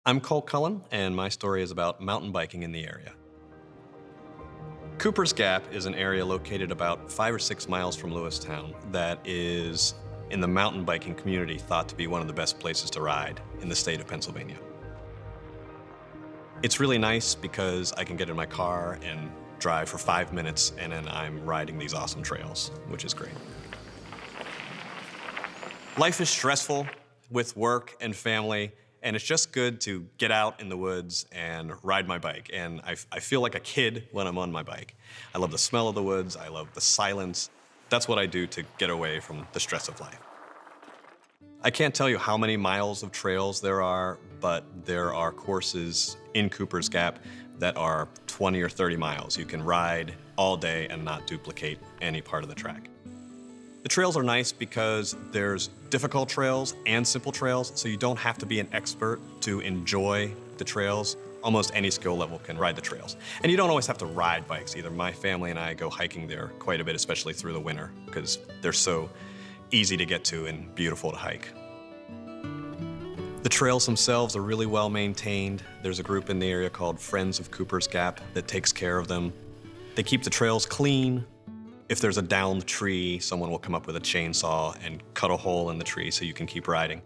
I'm Cullen, and my story is about mountain biking in the area. Cooper's Gap is an area located about 5 or 6 miles from Lewistown that is, in the mountain biking community, thought to be one of the best places to ride in the state of Pennsylvania. It's really nice because I can get in my car and drive for 5 minutes, and then I'm riding these awesome trails, which is great. Life is stressful with work and family, and it's just good to get out in the woods and ride my bike. And I feel like a kid when I'm on my bike. I love the smell of the woods. I love the silence. That's what I do to get away from the stress of life. I can't tell you how many miles of trails there are, but there are courses in Cooper's Gap that are 20 or 30 miles. You can ride all day and not duplicate any part of the track. The trails are nice because there's difficult trails and simple trails, so you don't have to be an expert to enjoy the trails. Almost any skill level can ride the trails. And you don't always have to ride bikes either. My family and I go hiking there quite a bit, especially through the winter, because they're so easy to get to and beautiful to hike. The trails themselves are really well maintained. There's a group in the area called Friends of Cooper's Gap that takes care of them. They keep the trails clean. If there's a downed tree, someone will come up with a chainsaw and cut a hole in the tree so you can keep riding.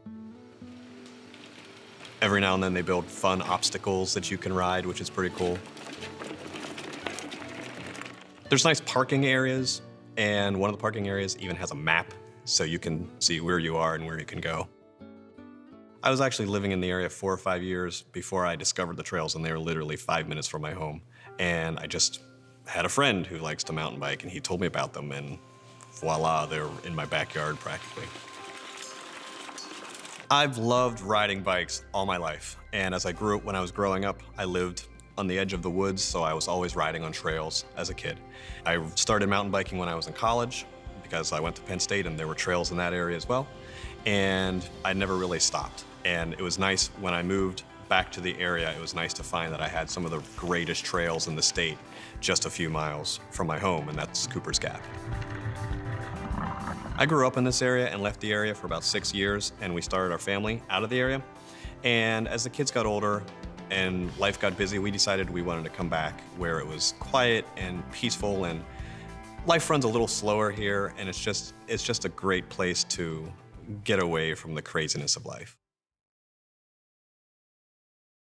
Every now and then they build fun obstacles that you can ride, which is pretty cool. There's nice parking areas, and one of the parking areas even has a map so you can see where you are and where you can go. I was actually living in the area 4 or 5 years before I discovered the trails, and they were literally 5 minutes from my home. And I just had a friend who likes to mountain bike, and he told me about them, and voila, they're in my backyard practically. I've loved riding bikes all my life, and when I was growing up, I lived on the edge of the woods, so I was always riding on trails as a kid. I started mountain biking when I was in college because I went to Penn State and there were trails in that area as well, and I never really stopped. And it was nice when I moved back to the area, it was nice to find that I had some of the greatest trails in the state just a few miles from my home, and that's Cooper's Gap. I grew up in this area and left the area for about 6 years, and we started our family out of the area. And as the kids got older and life got busy, we decided we wanted to come back where it was quiet and peaceful, and life runs a little slower here, and it's just a great place to get away from the craziness of life.